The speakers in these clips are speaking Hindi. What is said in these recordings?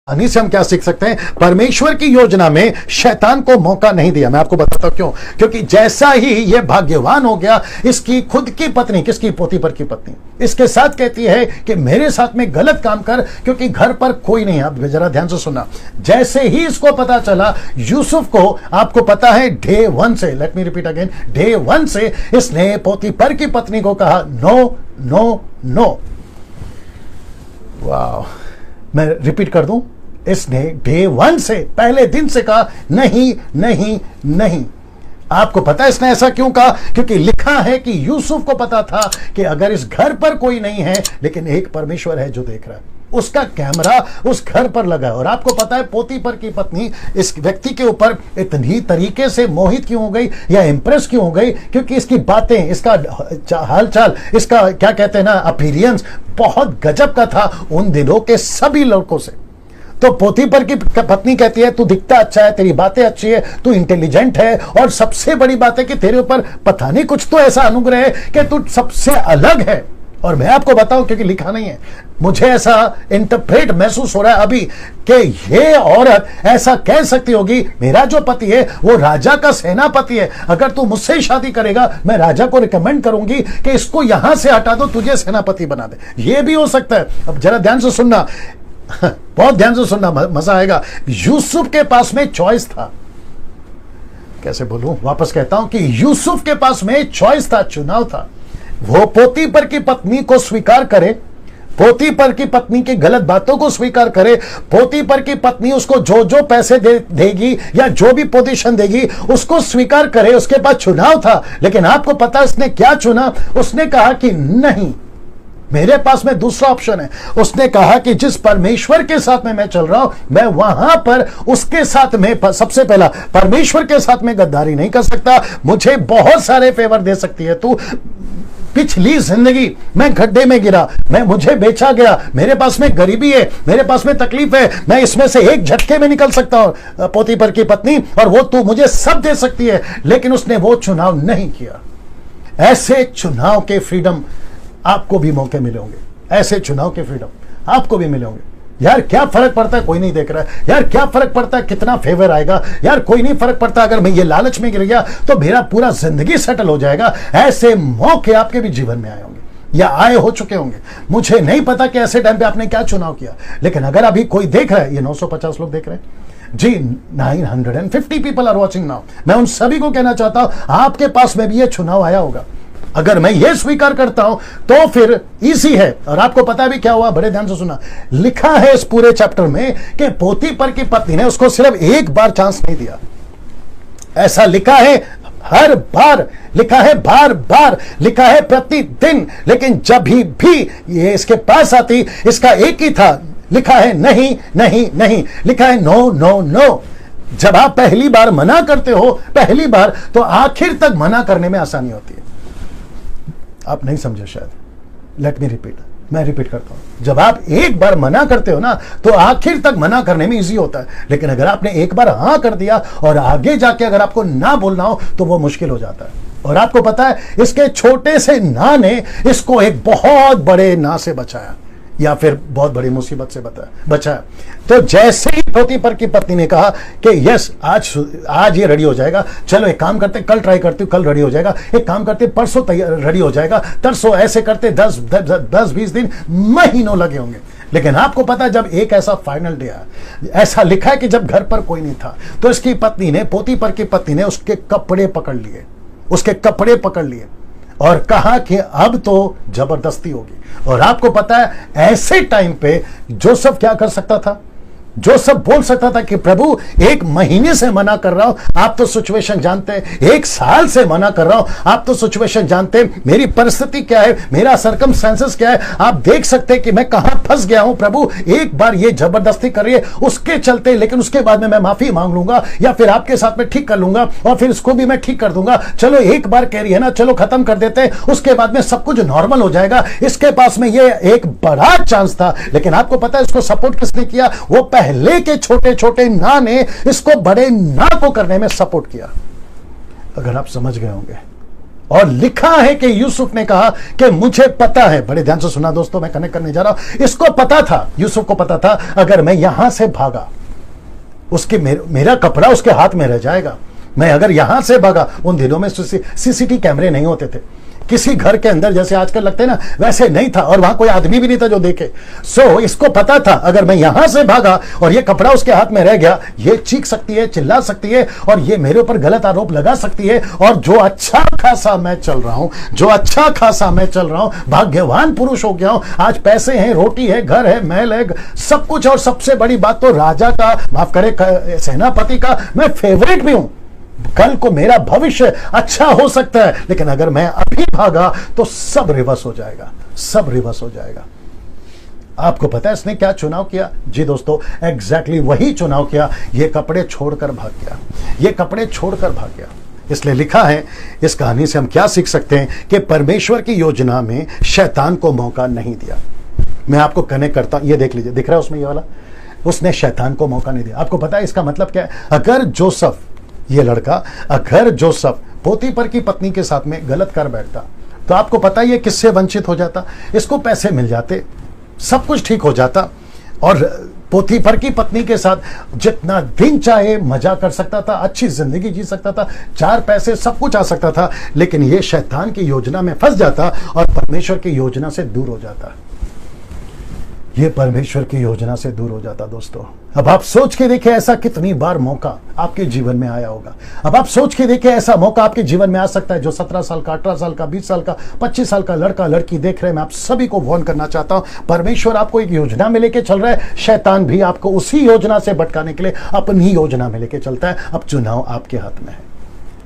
कहानी से हम क्या सीख सकते हैं? परमेश्वर की योजना में शैतान को मौका नहीं दिया। मैं आपको बताता हूं क्यों। क्योंकि जैसा ही ये भाग्यवान हो गया, इसकी खुद की पत्नी, किसकी? पोतीफर की पत्नी, इसके साथ कहती है कि मेरे साथ में गलत काम कर, क्योंकि घर पर कोई नहीं। आप जरा ध्यान से सुनना। जैसे ही इसको पता चला यूसुफ को, आपको पता है डे 1 से, let me repeat again, day 1 से इसने पोतीफर की पत्नी को कहा नो नो नो। वाह, मैं रिपीट कर दूं, इसने डे 1 से, पहले दिन से कहा नहीं नहीं नहीं। आपको पता है इसने ऐसा क्यों कहा? क्योंकि लिखा है कि यूसुफ को पता था कि अगर इस घर पर कोई नहीं है, लेकिन एक परमेश्वर है जो देख रहा है। उसका कैमरा उस घर पर लगा है। और आपको पता है पोतीफर की पत्नी इस व्यक्ति के ऊपर इतनी तरीके से मोहित क्यों हो गई या इंप्रेस क्यों हो गई? क्योंकि इसकी बातें, इसका हालचाल, इसका क्या कहते हैं ना, अपीयरेंस बहुत गजब का था उन दिनों के सभी लड़कों से। तो पोतीफर की पत्नी कहती है तू दिखता अच्छा है, तेरी बातें अच्छी है, तू इंटेलिजेंट है, और सबसे बड़ी बात है कि तेरे ऊपर पता नहीं कुछ तो ऐसा अनुग्रह है कि तू सबसे अलग है। और मैं आपको बताऊं, क्योंकि लिखा नहीं है, मुझे ऐसा इंटरप्रेट महसूस हो रहा है अभी कि ये औरत ऐसा कह सकती होगी, मेरा जो पति है वो राजा का सेनापति है, अगर तू मुझसे शादी करेगा मैं राजा को रिकमेंड करूंगी कि इसको यहां से हटा दो, तुझे सेनापति बना दे। ये भी हो सकता है। अब जरा ध्यान से सुनना, बहुत ध्यान से सुनना, मजा आएगा। यूसुफ के पास में चॉइस था। कैसे बोलूं, वापस कहता हूं कि यूसुफ के पास में चॉइस था, चुनाव था। वो पोतीफर की पत्नी को स्वीकार करे, पोतीफर की पत्नी की गलत बातों को स्वीकार करे, पोतीफर की पत्नी उसको जो जो पैसे देगी या जो भी पोजीशन देगी उसको स्वीकार करे। उसके पास चुनाव था। लेकिन आपको पता है उसने क्या चुना? उसने कहा कि नहीं, मेरे पास में दूसरा ऑप्शन है। उसने कहा कि जिस परमेश्वर के साथ में मैं चल रहा हूं, मैं वहां पर उसके साथ में, सबसे पहला परमेश्वर के साथ में गद्दारी नहीं कर सकता। मुझे बहुत सारे फेवर दे सकती है तू, पिछली जिंदगी मैं गड्ढे में गिरा, मुझे बेचा गया, मेरे पास में गरीबी है, मेरे पास में तकलीफ है, मैं इसमें से एक झटके में निकल सकता हूं पोतीफर की पत्नी, और वो तू मुझे सब दे सकती है। लेकिन उसने वो चुनाव नहीं किया। ऐसे चुनाव के फ्रीडम आपको भी मौके मिले होंगे, ऐसे चुनाव के फ्रीडम आपको भी मिले होंगे। यार क्या फर्क पड़ता है, कोई नहीं देख रहा है। यार क्या फर्क पड़ता है कितना फेवर आएगा, यार कोई नहीं फर्क पड़ता अगर मैं ये लालच में गिर गया तो मेरा पूरा जिंदगी सेटल हो जाएगा। ऐसे मौके आपके भी जीवन में आए होंगे या आए हो चुके होंगे। मुझे नहीं पता कि ऐसे टाइम पे आपने क्या चुनाव किया, लेकिन अगर अभी कोई देख रहा है, ये 950 लोग देख रहे हैं जी, 950 पीपल आर वॉचिंग नाउ। मैं उन सभी को कहना चाहता हूं आपके पास में भी ये चुनाव आया होगा। अगर मैं ये स्वीकार करता हूं तो फिर इजी है। और आपको पता भी क्या हुआ, बड़े ध्यान से सुना। लिखा है इस पूरे चैप्टर में कि पोतीफर की पत्नी ने उसको सिर्फ एक बार चांस नहीं दिया। ऐसा लिखा है, हर बार लिखा है, बार बार लिखा है, प्रतिदिन। लेकिन जब भी ये इसके पास आती, इसका एक ही था, लिखा है नहीं नहीं नहीं, लिखा है नो नो नो। जब आप पहली बार मना करते हो, पहली बार, तो आखिर तक मना करने में आसानी होती है। आप नहीं समझे शायद, लेट मी रिपीट, मैं रिपीट करता हूं। जब आप एक बार मना करते हो ना, तो आखिर तक मना करने में इजी होता है। लेकिन अगर आपने एक बार हां कर दिया और आगे जाके अगर आपको ना बोलना हो तो वो मुश्किल हो जाता है। और आपको पता है इसके छोटे से ना ने इसको एक बहुत बड़े ना से बचाया, या फिर बहुत बड़ी मुसीबत से बचाया। तो जैसे ही पोतीफर की पत्नी ने कहा कि यस, आज ये रेडी हो जाएगा, चलो एक काम करते, कल ट्राई करती हूँ, कल रेडी हो जाएगा, एक काम करते परसों रेडी हो जाएगा, तरसों, ऐसे करते 10-20 दिन, महीनों लगे होंगे। लेकिन आपको पता है जब एक ऐसा फाइनल डे आया, ऐसा लिखा है कि जब घर पर कोई नहीं था, तो इसकी पत्नी ने, पोतीफर की पत्नी ने उसके कपड़े पकड़ लिए, उसके कपड़े पकड़ लिए और कहा कि अब तो जबरदस्ती होगी। और आपको पता है ऐसे टाइम पे जोसेफ क्या कर सकता था? जोसेफ बोल सकता था कि प्रभु 1 महीने से मना कर रहा हूं, आप तो सिचुएशन जानते हैं, 1 साल से मना कर रहा हूं, आप तो सिचुएशन जानते हैं, मेरी परिस्थिति क्या है, मेरा सर्कमस्टेंसेस क्या है, आप देख सकते हैं कि मैं कहां फंस गया हूं। प्रभु एक बार ये जबरदस्ती कर रही है, उसके चलते, लेकिन उसके बाद में मैं माफी मांग लूंगा या फिर आपके साथ में ठीक कर लूंगा और फिर इसको भी मैं ठीक कर दूंगा। चलो एक बार कह रही है ना, चलो खत्म कर देते हैं, उसके बाद में सब कुछ नॉर्मल हो जाएगा। इसके पास में ये एक बड़ा चांस था। लेकिन आपको पता है इसको सपोर्ट किसने किया? वो पहले के छोटे छोटे ना ने इसको बड़े ना को करने में सपोर्ट किया। अगर आप समझ गए होंगे, और लिखा है कि यूसुफ ने कहा कि मुझे पता है, बड़े ध्यान से सुना दोस्तों, मैं कनेक्ट करने जा रहा हूं, इसको पता था, यूसुफ को पता था अगर मैं यहां से भागा उसके मेरा कपड़ा उसके हाथ में रह जाएगा। मैं अगर यहां से भागा, उन दिनों में सीसीटीवी कैमरे नहीं होते थे, किसी घर के अंदर जैसे आजकल लगते हैं ना वैसे नहीं था, और वहां कोई आदमी भी नहीं था जो देखे। सो इसको पता था अगर मैं यहां से भागा और ये कपड़ा उसके हाथ में रह गया, ये चीख सकती है, चिल्ला सकती है, और ये मेरे ऊपर गलत आरोप लगा सकती है। और जो अच्छा खासा मैं चल रहा हूं, भाग्यवान पुरुष हो गया हूं, आज पैसे हैं, रोटी है, घर है, महल है, सब कुछ, और सबसे बड़ी बात तो राजा का, माफ करे सेनापति का मैं फेवरेट भी हूं, कल को मेरा भविष्य अच्छा हो सकता है। लेकिन अगर मैं अभी भागा तो सब रिवर्स हो जाएगा, सब रिवर्स हो जाएगा। आपको पता है इसने क्या चुनाव किया? जी दोस्तों, एग्जैक्टली वही चुनाव किया, ये कपड़े छोड़कर भाग गया, ये कपड़े छोड़कर भाग गया। इसलिए लिखा है, इस कहानी से हम क्या सीख सकते हैं कि परमेश्वर की योजना में शैतान को मौका नहीं दिया। मैं आपको कनेक्ट करता हूं, ये देख लीजिए, दिख रहा है उसमें ये वाला, उसने शैतान को मौका नहीं दिया। आपको पता है इसका मतलब क्या है? अगर जोसेफ, ये लड़का, अगर जोसेफ पोतीफर की पत्नी के साथ में गलत कर बैठता तो आपको पता है ये किससे वंचित हो जाता? इसको पैसे मिल जाते, सब कुछ ठीक हो जाता, और पोतीफर की पत्नी के साथ जितना दिन चाहे मजा कर सकता था, अच्छी जिंदगी जी सकता था, 4 पैसे सब कुछ आ सकता था। लेकिन ये शैतान की योजना में फंस जाता और परमेश्वर की योजना से दूर हो जाता, ये परमेश्वर की योजना से दूर हो जाता। दोस्तों, अब आप सोच के देखिए ऐसा कितनी बार मौका आपके जीवन में आया होगा। अब आप सोच के देखिए ऐसा मौका आपके जीवन में आ सकता है। जो 17 साल का, 18 साल का, 20 साल का, 25 साल का लड़का लड़की देख रहे हैं, मैं आप सभी को वार्न करना चाहता हूं, परमेश्वर आपको एक योजना में लेके चल रहा है, शैतान भी आपको उसी योजना से भटकाने के लिए अपनी योजना में लेके चलता है। अब चुनाव आपके हाथ में है,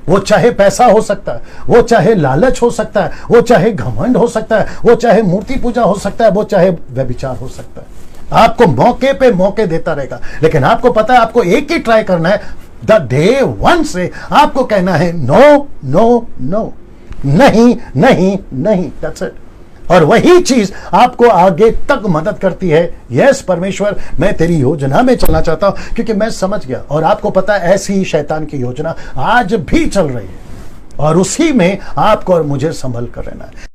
वो चाहे पैसा हो सकता है, वो चाहे लालच हो सकता है, वो चाहे घमंड हो सकता है, वो चाहे मूर्ति पूजा हो सकता है, वो चाहे व्यभिचार हो सकता है। आपको मौके पे मौके देता रहेगा, लेकिन आपको पता है आपको एक ही ट्राई करना है, द डे 1 से आपको कहना है नो नो नो, नहीं नहीं नहीं, दैट्स इट। और वही चीज आपको आगे तक मदद करती है। यस परमेश्वर, मैं तेरी योजना में चलना चाहता हूं, क्योंकि मैं समझ गया, और आपको पता है ऐसी ही शैतान की योजना आज भी चल रही है, और उसी में आपको और मुझे संभल कर रहना है।